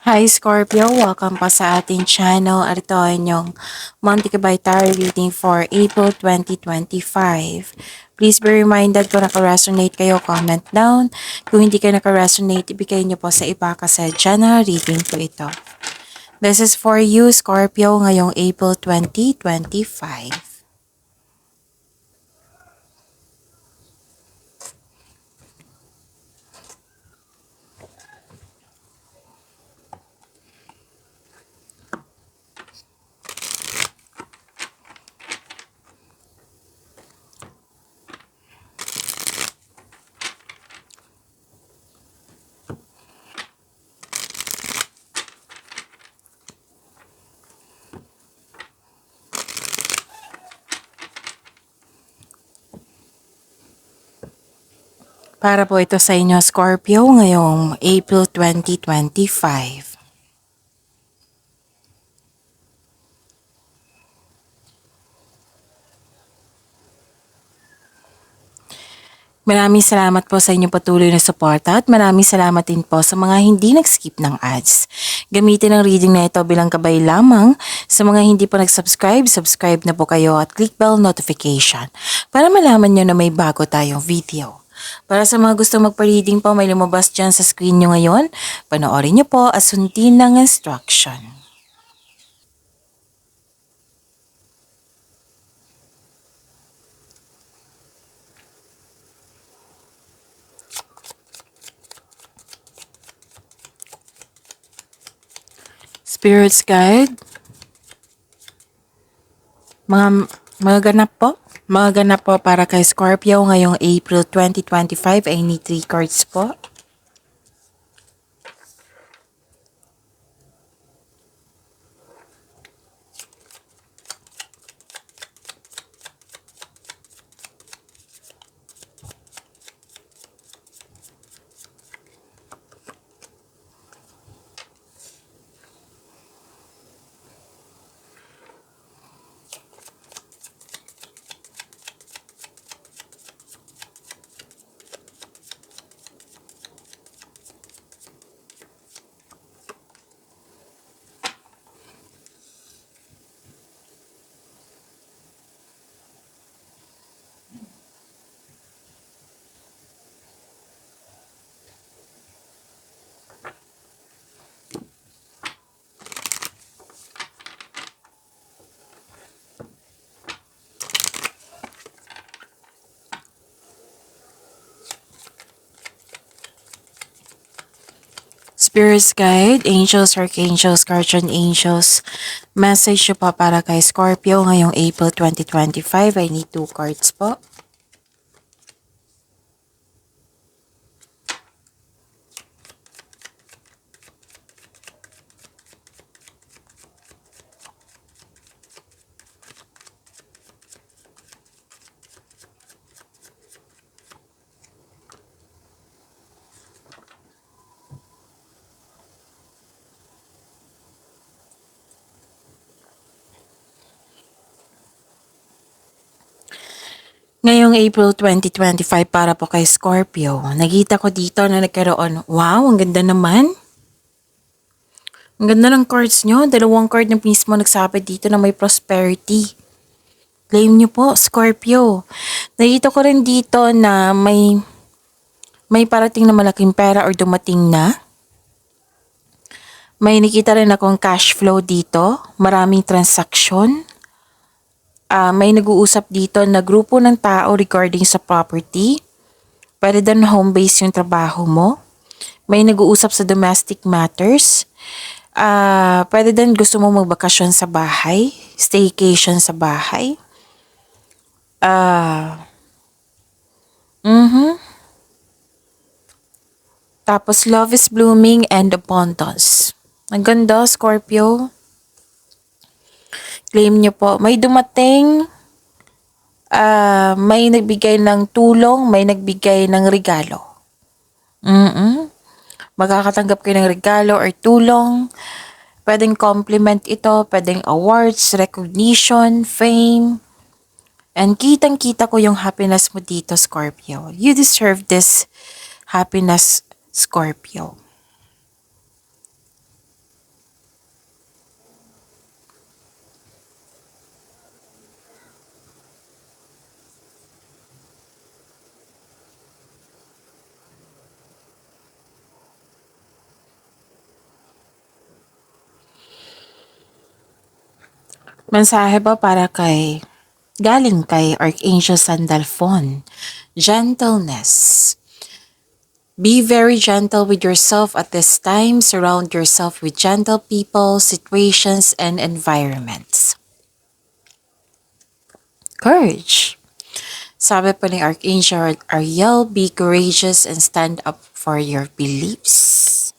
Hi Scorpio, welcome pa sa ating channel. At ito ay inyong monthly tarot reading for April 2025. Please be reminded kung naka-resonate kayo, comment down. Kung hindi kayo naka-resonate, ibigay niyo po sa iba kasi general reading po ito. This is for you Scorpio ngayong April 2025. Para po ito sa inyo Scorpio ngayong April 2025. Maraming salamat po sa inyong patuloy na suporta at maraming salamat din po sa mga hindi nag-skip ng ads. Gamitin ang reading na ito bilang gabay lamang. Sa mga hindi pa nag-subscribe, subscribe na po kayo at click bell notification para malaman nyo na may bago tayong video. Para sa mga gustong magpa-reading po, may lumabas dyan sa screen nyo ngayon. Panoorin nyo po at sundin ng instruction. Spirits Guide, mga ganap po. Mga ganap po para kay Scorpio ngayong April 2025 ay need 3 cards po. Spirits Guide, Angels, Archangels, Guardian Angels, message nyo po para kay Scorpio ngayong April 2025. I need 2 cards po. Ngayong April 2025 para po kay Scorpio, nakita ko dito na nagkaroon, wow, ang ganda naman. Ang ganda ng cards nyo, 2 card na mismo nagsabi dito na may prosperity. Claim nyo po, Scorpio. Nakita ko rin dito na may parating na malaking pera or dumating na. May nakita rin akong cash flow dito, maraming transaction. May nag-uusap dito na grupo ng tao regarding sa property. Pwede din home base yung trabaho mo. May nag-uusap sa domestic matters. Pwede din gusto mo magbakasyon sa bahay. Staycation sa bahay. Tapos love is blooming and abundance. Ang ganda, Scorpio. Claim nyo po. May dumating, may nagbigay ng tulong, may nagbigay ng regalo. Makakatanggap kayo ng regalo or tulong. Pwedeng compliment ito, pwedeng awards, recognition, fame. And kitang-kita ko yung happiness mo dito, Scorpio. You deserve this happiness, Scorpio. Mensahe ba para galing kay Archangel Sandalphon? Gentleness. Be very gentle with yourself at this time. Surround yourself with gentle people, situations, and environments. Courage. Sabi pa ni Archangel Ariel, be courageous and stand up for your beliefs.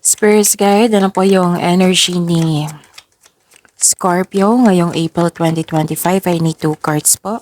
Spirits Guide, ano po yung energy ni Scorpio ngayong April 2025? I need 2 cards po.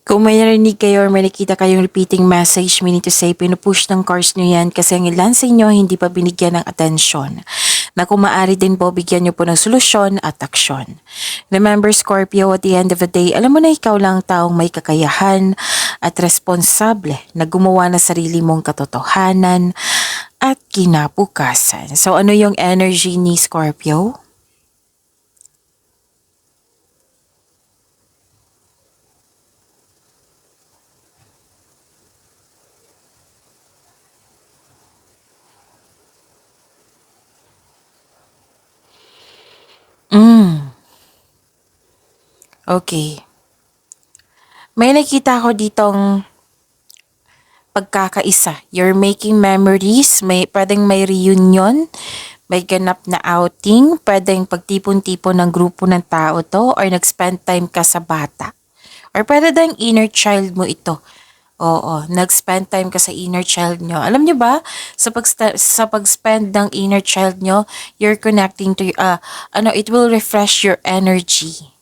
Kung may narinig kayo or may nakita kayong repeating message, meaning to say, pinupush ng cards nyo yan kasi ang ilan sa inyo hindi pa binigyan ng atensyon. Na kung maaari din po, bigyan nyo po ng solusyon at aksyon. Remember Scorpio, at the end of the day, alam mo na ikaw lang taong may kakayahan at responsable na gumawa ng sarili mong katotohanan at kinabukasan. So ano yung energy ni Scorpio? Okay. May nakita ko ditong pagkakaisa. You're making memories, pwedeng may reunion, may ganap na outing, pwedeng pagtipon-tipon ng grupo ng tao to, or nag-spend time ka sa bata. Or pwede din inner child mo ito. Oo, nag-spend time ka sa inner child nyo. Alam nyo ba, sa pag-spend ng inner child nyo, you're connecting to, it will refresh your energy.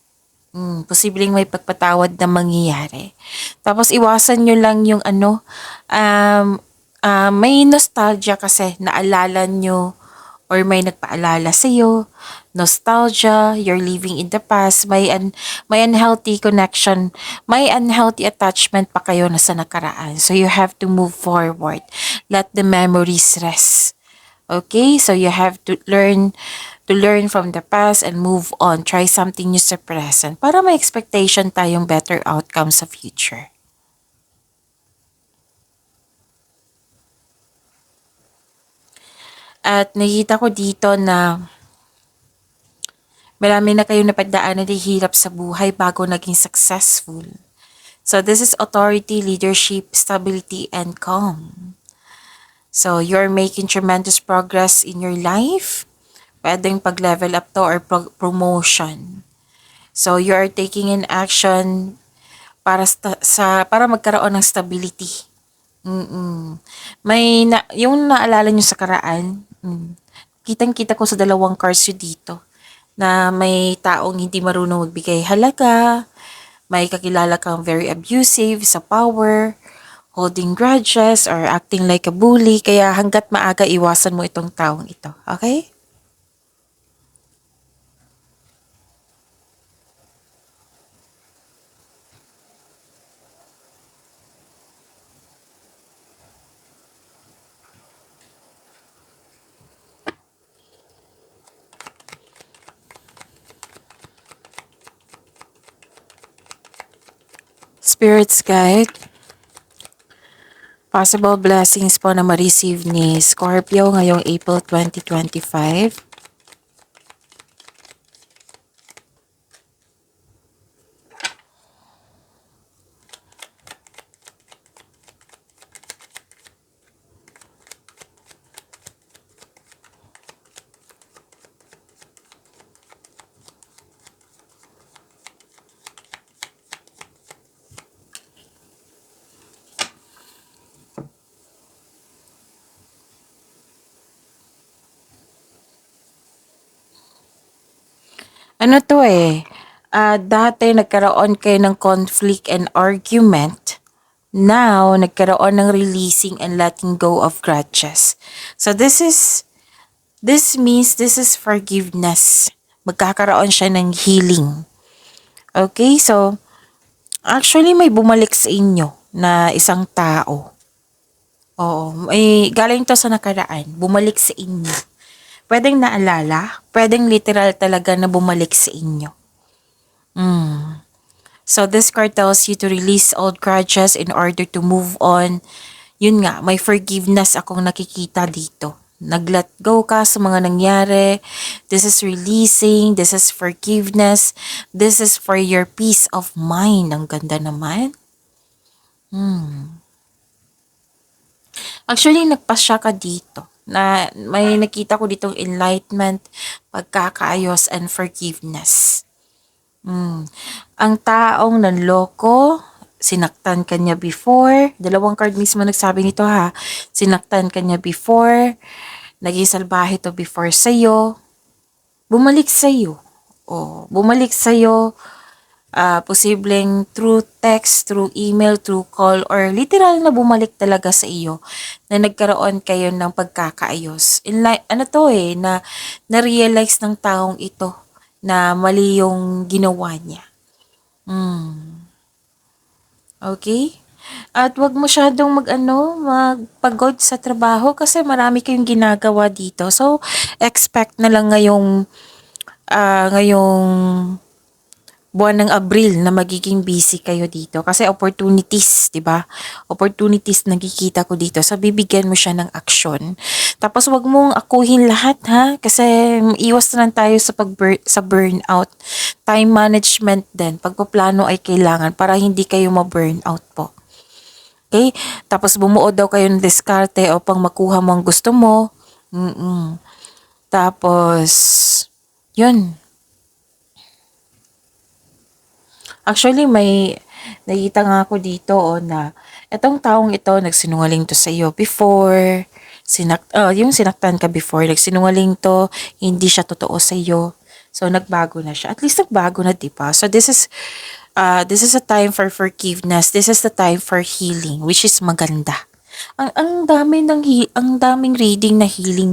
Posibleng may pagpatawad na mangyayari. Tapos iwasan nyo lang yung may nostalgia kasi naalala nyo or may nagpaalala sa'yo. Nostalgia, you're living in the past, may unhealthy connection, may unhealthy attachment pa kayo na sa nakaraan. So you have to move forward. Let the memories rest. Okay, so you have to learn from the past and move on. Try something new sa present para may expectation tayong better outcome sa future. At nakita ko dito na marami na kayong napagdaanan na hirap sa buhay bago naging successful. So this is authority, leadership, stability, and calm. So you're making tremendous progress in your life. Pwedeng pag-level up to or promotion. So you are taking in action para magkaroon ng stability. Yung naalala nyo sa karaan, kitang-kita ko sa dalawang cards yun dito na may taong hindi marunong magbigay halaga, may kakilala kang very abusive sa power, holding grudges, or acting like a bully. Kaya hanggat maaga, iwasan mo itong taong ito. Okay? Spirits Guide, possible blessings po na ma-receive ni Scorpio ngayong April 2025. Ano to eh, dati nagkaroon kayo ng conflict and argument. Now, nagkaroon ng releasing and letting go of grudges. So this means this is forgiveness. Magkakaroon siya ng healing. Okay, so actually may bumalik sa inyo na isang tao. Oo, may galing to sa nakaraan, bumalik sa inyo. Pwedeng naalala, pwedeng literal talaga na bumalik sa inyo. So this card tells you to release old grudges in order to move on. Yun nga, may forgiveness akong nakikita dito. Nag-let go ka sa mga nangyari. This is releasing. This is forgiveness. This is for your peace of mind. Ang ganda naman. Actually, nagpasya ka dito. Na may nakita ko ditong enlightenment, pagkakaayos, and forgiveness. Ang taong nanloko, sinaktan ka niya before. Dalawang card mismo nagsabi nito ha. Sinaktan ka niya before. Naging salbahe to before sa'yo. Bumalik sa'yo. Bumalik sa'yo. Posibleng through text, through email, through call, or literal na bumalik talaga sa iyo na nagkaroon kayo ng pagkakaayos. Ano to eh, na na-realize ng taong ito na mali yung ginawa niya. Okay? At wag masyadong magpagod sa trabaho kasi marami kayong ginagawa dito. So, expect na lang ngayong buwan ng Abril na magiging busy kayo dito. Kasi opportunities, di ba? Opportunities nakikita ko dito. So, bibigyan mo siya ng aksyon. Tapos, wag mong akuhin lahat, ha? Kasi, iwas na lang tayo sa burnout. Time management din. Pagpaplano ay kailangan para hindi kayo ma-burnout po. Okay? Tapos, bumuo daw kayo ng diskarte upang makuha mo ang gusto mo. Tapos, yun. Actually, may nakita nga ako dito na etong taong ito nagsinungaling to sa iyo before, yung sinaktan ka before, nagsinungaling to, hindi siya totoo sa iyo. So, nagbago na siya. At least nagbago na, diba? So, this is a time for forgiveness. This is the time for healing, which is maganda. Ang daming reading na healing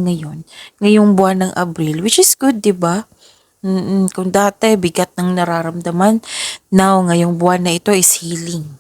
ngayong buwan ng Abril, which is good, diba? Kung dati bigat ng nararamdaman, now ngayong buwan na ito is healing.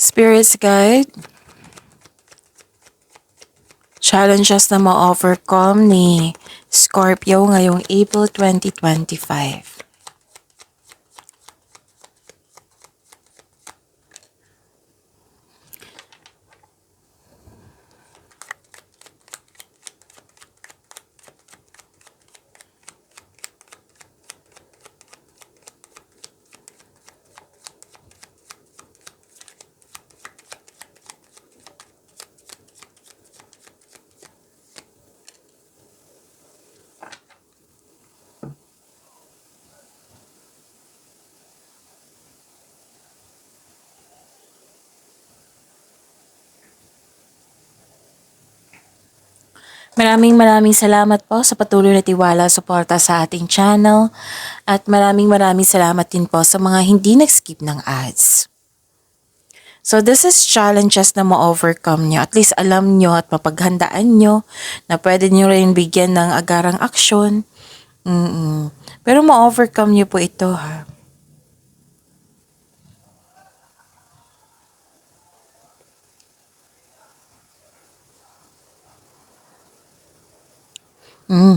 Spirits guide, challenges na ma-overcome ni Scorpio ngayong April 2025. Maraming salamat po sa patuloy na tiwala at suporta sa ating channel. At maraming salamat din po sa mga hindi nag-skip ng ads. So this is challenges na ma-overcome nyo. At least alam nyo at mapaghandaan nyo na pwede nyo rin bigyan ng agarang aksyon. Pero ma-overcome nyo po ito ha.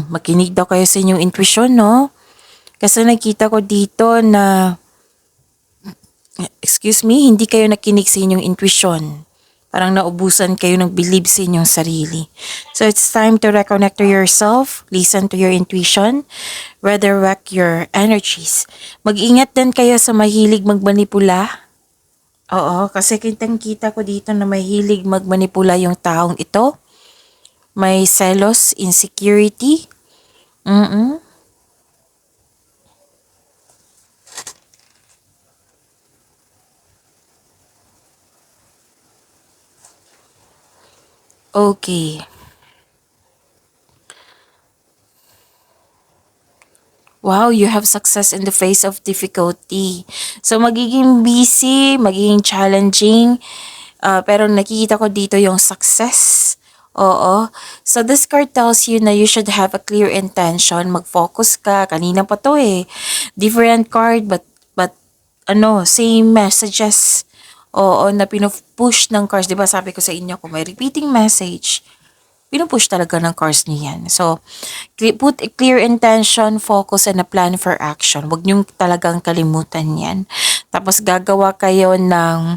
Makinig daw kayo sa inyong intuition, no? Kasi nakita ko dito na, hindi kayo nakinig sa inyong intuition. Parang naubusan kayo ng believe sa inyong sarili. So it's time to reconnect to yourself, listen to your intuition, redirect your energies. Mag-ingat din kayo sa mahilig magmanipula. Oo, kasi kitang-kita ko dito na mahilig magmanipula yung taong ito. May selos, insecurity. Mm-mm. Okay. Wow, you have success in the face of difficulty. So, magiging busy, magiging challenging, pero nakikita ko dito yung success. Oo. So, this card tells you na you should have a clear intention. Mag-focus ka. Kanina pa to eh. Different card, but same messages. Oo, na pinupush ng cards. Diba sabi ko sa inyo, kung may repeating message, pinupush talaga ng cards niyo yan. So, put a clear intention, focus, and a plan for action. Huwag niyong talagang kalimutan yan. Tapos, gagawa kayo ng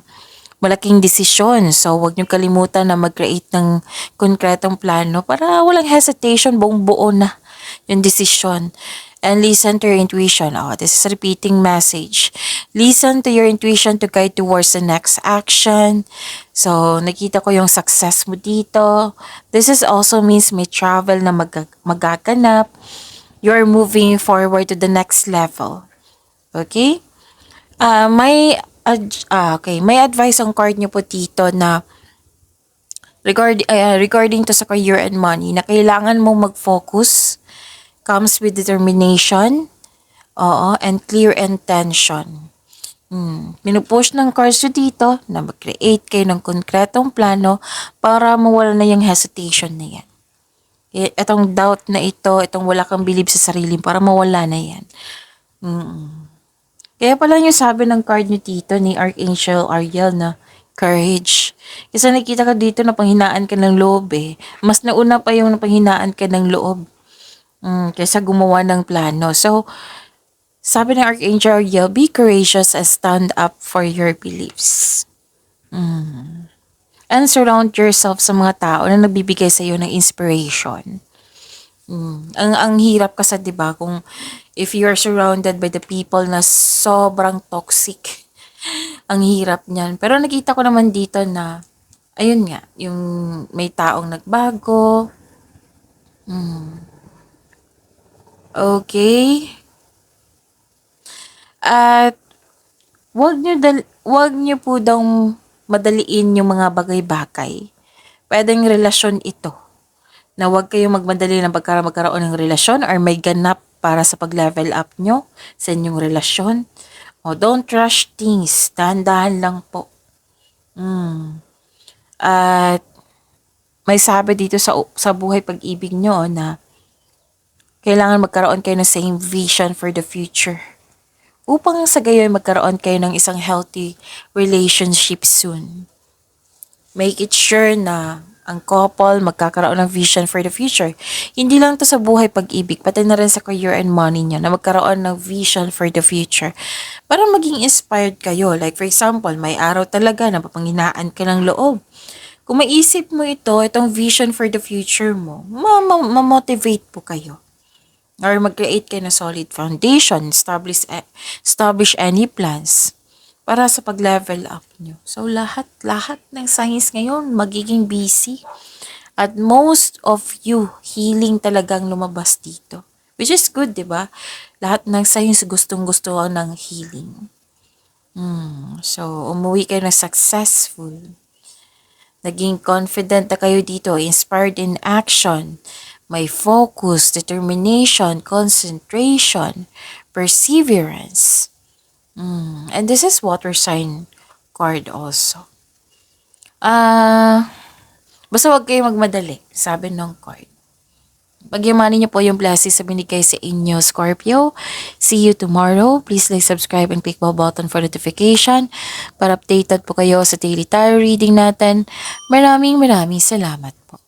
malaking desisyon. So, huwag niyong kalimutan na mag-create ng konkretong plano para walang hesitation, buong buo na yung desisyon. And listen to your intuition. Oh, this is a repeating message. Listen to your intuition to guide towards the next action. So, nakita ko yung success mo dito. This is also means may travel na magaganap. You're moving forward to the next level. Okay? May advice ang card niyo po dito na regarding to sa career and money na kailangan mo mag-focus, comes with determination, and clear intention. Pinupush ng cards nyo dito na mag-create kayo ng konkretong plano para mawala na yung hesitation na yan. Itong doubt na ito, itong wala kang believe sa sarili, para mawala na yan. Kaya pala yung sabi ng card nyo dito ni Archangel Ariel na courage. Kasi nakita ka dito na panghinaan ka ng loob eh. Mas nauna pa yung panghinaan ka ng loob. Kaysa gumawa ng plano. So, sabi ng Archangel Ariel, be courageous and stand up for your beliefs. And surround yourself sa mga tao na nagbibigay sa iyo ng inspiration. Ang hirap kasi 'di ba kung if you are surrounded by the people na sobrang toxic. Ang hirap niyan. Pero nakita ko naman dito na ayun nga, yung may taong nagbago. Okay. At wag niyo po daw madaliin yung mga bagay-bagay. Pwedeng relasyon ito. Na wag kayong magmadali na magkaroon ng relasyon or may ganap para sa pag-level up nyo sa inyong relasyon. Don't rush things. Dahan-dahan lang po. At may sabi dito sa buhay pag-ibig nyo na kailangan magkaroon kayo ng same vision for the future. Upang sa gayon magkaroon kayo ng isang healthy relationship soon. Make it sure na ang couple magkakaroon ng vision for the future. Hindi lang to sa buhay pag-ibig, pati na rin sa career and money nyo na magkaroon ng vision for the future. Para maging inspired kayo. Like for example, may araw talaga na papanghinaan ka ng loob. Kung maisip mo itong vision for the future mo, ma-motivate po kayo. Or mag-create kayo ng solid foundation, establish any plans para sa pag-level up nyo. So, lahat ng signs ngayon magiging busy. At most of you, healing talagang lumabas dito. Which is good, di ba? Lahat ng signs gustong-gusto ng healing. So, umuwi kayo na successful. Naging confident na kayo dito, inspired in action. May focus, determination, concentration, perseverance. And this is water sign card also. Basta wag kayo magmadali, sabi ng card. Pagyamanin niyo po yung blessings sa binigay sa inyo, Scorpio. See you tomorrow. Please like, subscribe, and click bell button for notification para updated po kayo sa daily tarot reading natin. Maraming salamat po.